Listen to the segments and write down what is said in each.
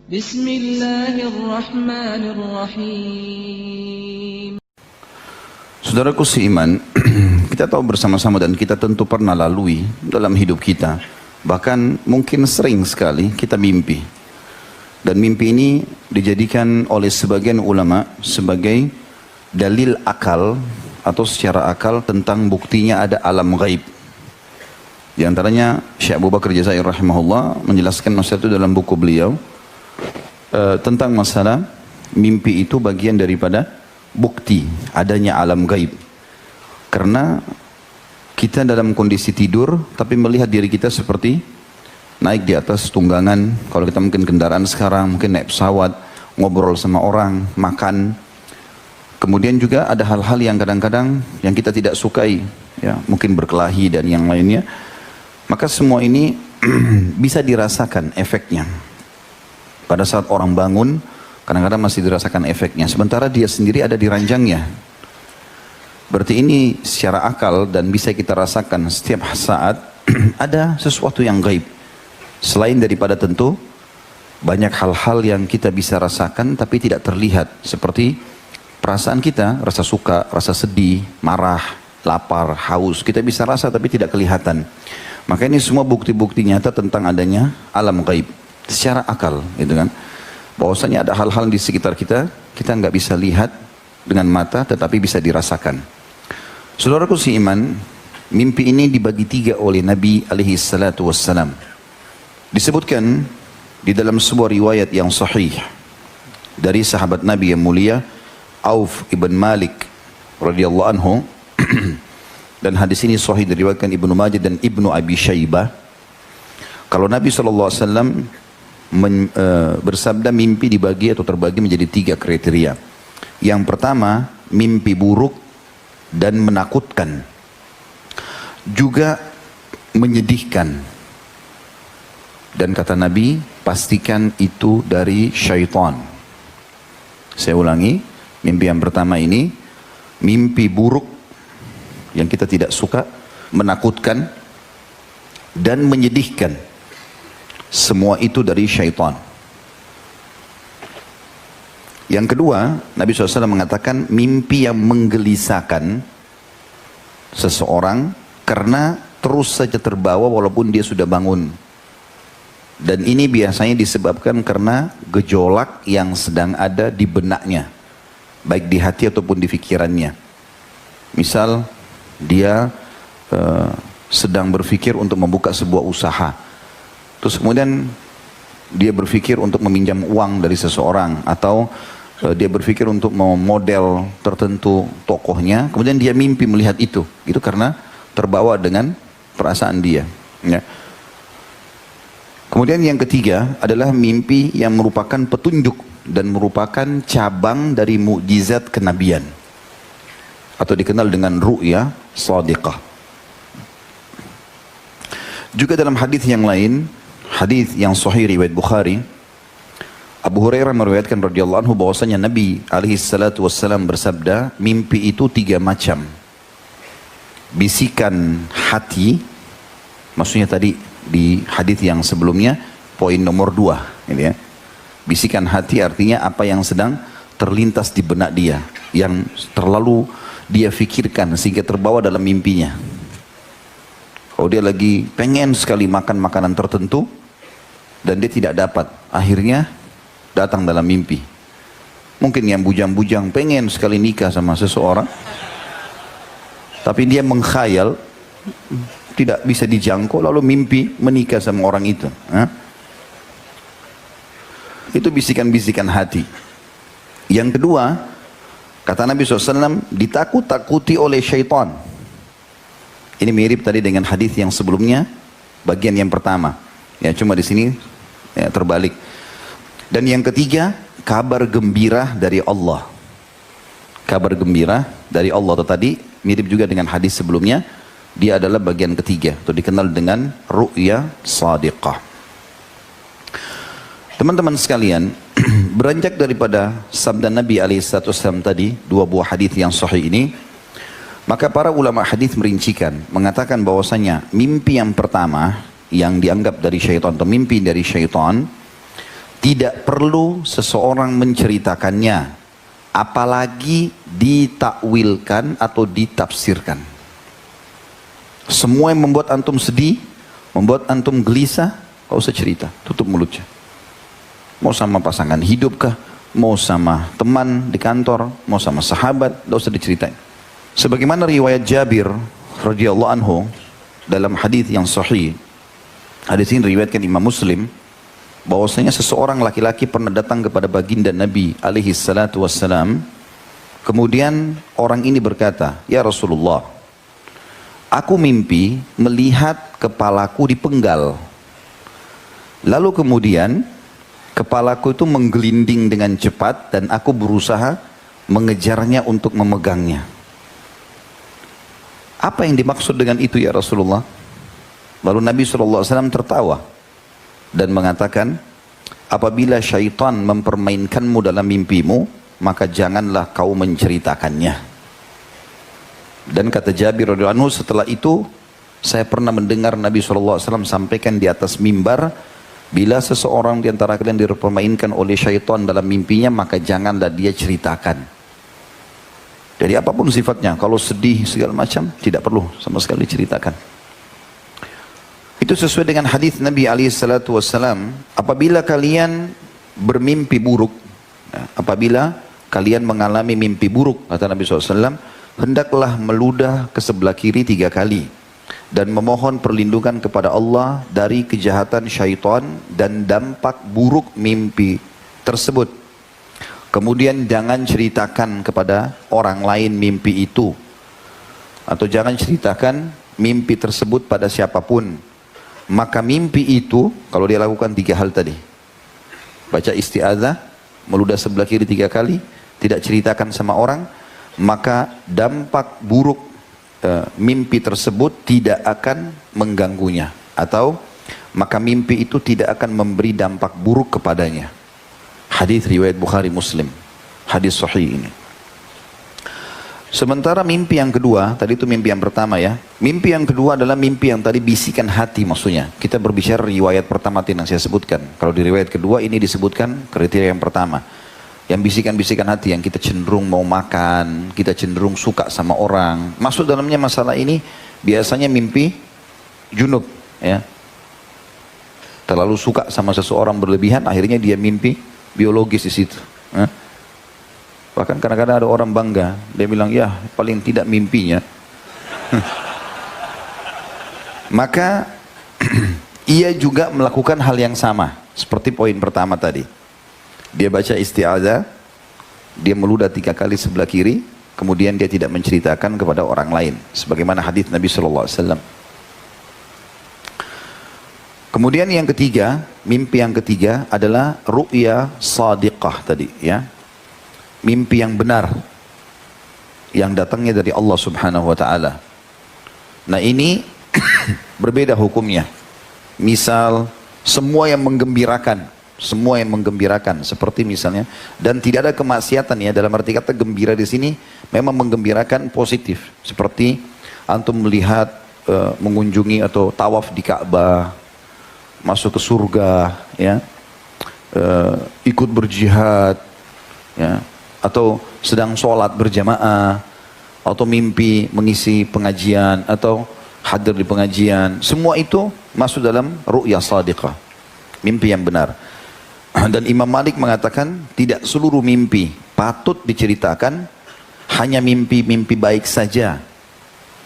Bismillahirrahmanirrahim. Saudaraku seiman, kita tahu bersama-sama dan kita tentu pernah lalui dalam hidup kita. Bahkan mungkin sering sekali kita mimpi. Dan mimpi ini dijadikan oleh sebagian ulama sebagai dalil akal atau secara akal tentang buktinya ada alam gaib. Di antaranya Syekh Abu Bakar Jazair rahimahullah menjelaskan masalah itu dalam buku beliau tentang masalah mimpi itu bagian daripada bukti adanya alam gaib. Karena kita dalam kondisi tidur tapi melihat diri kita seperti naik di atas tunggangan. Kalau kita mungkin kendaraan sekarang, mungkin naik pesawat, ngobrol sama orang, makan. Kemudian juga ada hal-hal yang kadang-kadang yang kita tidak sukai, ya, mungkin berkelahi dan yang lainnya. Maka semua ini bisa dirasakan efeknya. Pada saat orang bangun, kadang-kadang masih dirasakan efeknya. Sementara dia sendiri ada di ranjangnya. Berarti ini secara akal dan bisa kita rasakan setiap saat ada sesuatu yang gaib. Selain daripada tentu banyak hal-hal yang kita bisa rasakan tapi tidak terlihat. Seperti perasaan kita, rasa suka, rasa sedih, marah, lapar, haus. Kita bisa rasa tapi tidak kelihatan. Maka ini semua bukti-bukti nyata tentang adanya alam gaib. Secara akal, gitu kan. Bahwasanya ada hal-hal di sekitar kita, kita nggak bisa lihat dengan mata tetapi bisa dirasakan. Saudaraku seiman, mimpi ini dibagi tiga oleh Nabi alaihi salatu wassalam. Disebutkan di dalam sebuah riwayat yang sahih dari sahabat Nabi yang mulia Auf ibn Malik radhiyallahu anhu dan hadis ini sahih diriwayatkan Ibnu Majah dan Ibnu Abi Syaibah. Kalau Nabi SAW bersabda mimpi dibagi atau terbagi menjadi tiga kriteria. Yang pertama mimpi buruk dan menakutkan, juga menyedihkan. Dan kata Nabi, pastikan itu dari syaitan. Saya ulangi, mimpi yang pertama ini, mimpi buruk yang kita tidak suka, menakutkan, dan menyedihkan. Semua itu dari syaitan. Yang kedua, Nabi SAW mengatakan mimpi yang menggelisahkan seseorang karena terus saja terbawa walaupun dia sudah bangun. Dan ini biasanya disebabkan karena gejolak yang sedang ada di benaknya, baik di hati ataupun di pikirannya. Misal dia sedang berpikir untuk membuka sebuah usaha, terus kemudian dia berpikir untuk meminjam uang dari seseorang, atau dia berpikir untuk memodel tertentu tokohnya, kemudian dia mimpi melihat itu karena terbawa dengan perasaan dia, ya. Kemudian yang ketiga adalah mimpi yang merupakan petunjuk dan merupakan cabang dari mukjizat kenabian atau dikenal dengan ru'ya shadiqah. Juga dalam hadis yang lain, hadis yang sahih riwayat Bukhari, Abu Hurairah meriwayatkan radhiyallahu anhu bahwasanya Nabi alaihi salatu wassalam bersabda, mimpi itu tiga macam. Bisikan hati, maksudnya tadi di hadis yang sebelumnya poin nomor 2 ini ya. Bisikan hati artinya apa yang sedang terlintas di benak dia, yang terlalu dia fikirkan sehingga terbawa dalam mimpinya. Kalau dia lagi pengen sekali makan makanan tertentu dan dia tidak dapat, akhirnya datang dalam mimpi. Mungkin yang bujang-bujang pengen sekali nikah sama seseorang, tapi dia mengkhayal tidak bisa dijangkau, lalu mimpi menikah sama orang itu. Itu bisikan-bisikan hati. Yang kedua, kata Nabi SAW, ditakut-takuti oleh syaitan. Ini mirip tadi dengan hadis yang sebelumnya, bagian yang pertama. Ya, cuma di sini ya, terbalik. Dan yang ketiga, kabar gembira dari Allah. Kabar gembira dari Allah tadi mirip juga dengan hadis sebelumnya. Dia adalah bagian ketiga, atau dikenal dengan ru'ya shadiqah. Teman-teman sekalian, beranjak daripada sabda Nabi SAW tadi, dua buah hadis yang sahih ini, maka para ulama hadis merincikan, mengatakan bahwasanya mimpi yang pertama yang dianggap dari syaitan atau mimpi dari syaitan Tidak perlu seseorang menceritakannya, apalagi ditakwilkan atau ditafsirkan. Semua yang membuat antum sedih, membuat antum gelisah, gak usah cerita, tutup mulutnya. Mau sama pasangan hidup kah, mau sama teman di kantor, mau sama sahabat, gak usah diceritain. Sebagaimana riwayat Jabir radhiyallahu anhu dalam hadis yang sahih, hadis ini riwayatkan Imam Muslim, bahwasanya seseorang laki-laki pernah datang kepada baginda Nabi alaihi salatu wassalam. Kemudian orang ini berkata, "Ya Rasulullah, aku mimpi melihat kepalaku dipenggal. Lalu kemudian kepalaku itu menggelinding dengan cepat dan aku berusaha mengejarnya untuk memegangnya. Apa yang dimaksud dengan itu ya Rasulullah?" Lalu Nabi SAW tertawa dan mengatakan, apabila syaitan mempermainkanmu dalam mimpimu, maka janganlah kau menceritakannya. Dan kata Jabir radhiyallahu anhu, setelah itu saya pernah mendengar Nabi SAW sampaikan di atas mimbar, bila seseorang di antara kalian dipermainkan oleh syaitan dalam mimpinya, maka janganlah dia ceritakan. Jadi apapun sifatnya, kalau sedih segala macam, tidak perlu sama sekali ceritakan. Itu sesuai dengan hadis Nabi SAW, apabila kalian bermimpi buruk, apabila kalian mengalami mimpi buruk, kata Nabi SAW, hendaklah meludah ke sebelah kiri 3 kali dan memohon perlindungan kepada Allah dari kejahatan syaitan dan dampak buruk mimpi tersebut. Kemudian jangan ceritakan kepada orang lain mimpi itu, atau jangan ceritakan mimpi tersebut pada siapapun. Maka mimpi itu, kalau dia lakukan 3 hal tadi, baca isti'adzah, meludah sebelah kiri 3 kali, tidak ceritakan sama orang, maka dampak buruk mimpi tersebut tidak akan mengganggunya, atau maka mimpi itu tidak akan memberi dampak buruk kepadanya. Hadis riwayat Bukhari Muslim, hadis sahih ini. Sementara mimpi yang kedua, tadi itu mimpi yang pertama ya. Mimpi yang kedua adalah mimpi yang tadi bisikan hati maksudnya. Kita berbicara riwayat pertama yang saya sebutkan. Kalau di riwayat kedua ini disebutkan kriteria yang pertama. Yang bisikan-bisikan hati, yang kita cenderung mau makan, kita cenderung suka sama orang. Maksud dalamnya masalah ini biasanya mimpi junub ya. Terlalu suka sama seseorang berlebihan, akhirnya dia mimpi biologis di situ. Bahkan kadang-kadang ada orang bangga, dia bilang, ya paling tidak mimpinya. Maka ia juga melakukan hal yang sama, seperti poin pertama tadi. Dia baca isti'adzah, dia meludah 3 kali sebelah kiri, kemudian dia tidak menceritakan kepada orang lain. Sebagaimana hadis Nabi SAW. Kemudian yang ketiga, mimpi yang ketiga adalah ru'ya sadiqah tadi ya. Mimpi yang benar yang datangnya dari Allah Subhanahu wa taala. Nah, ini berbeda hukumnya. Misal semua yang menggembirakan seperti misalnya, dan tidak ada kemaksiatan ya, dalam arti kata gembira di sini memang menggembirakan positif, seperti antum melihat mengunjungi atau tawaf di Ka'bah, masuk ke surga ya, ikut berjihad ya, atau sedang sholat berjamaah, atau mimpi mengisi pengajian, atau hadir di pengajian. Semua itu masuk dalam ru'ya sadiqah, mimpi yang benar. Dan Imam Malik mengatakan tidak seluruh mimpi patut diceritakan, hanya mimpi-mimpi baik saja.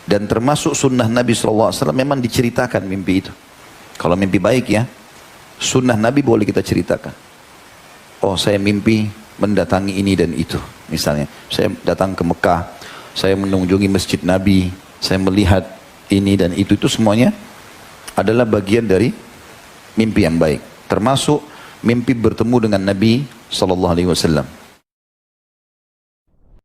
Dan termasuk sunnah Nabi SAW memang diceritakan mimpi itu. Kalau mimpi baik ya, sunnah Nabi boleh kita ceritakan. Oh, saya mimpi mendatangi ini dan itu. Misalnya, saya datang ke Mekah, saya mengunjungi masjid Nabi, saya melihat ini dan itu semuanya adalah bagian dari mimpi yang baik. Termasuk mimpi bertemu dengan Nabi SAW.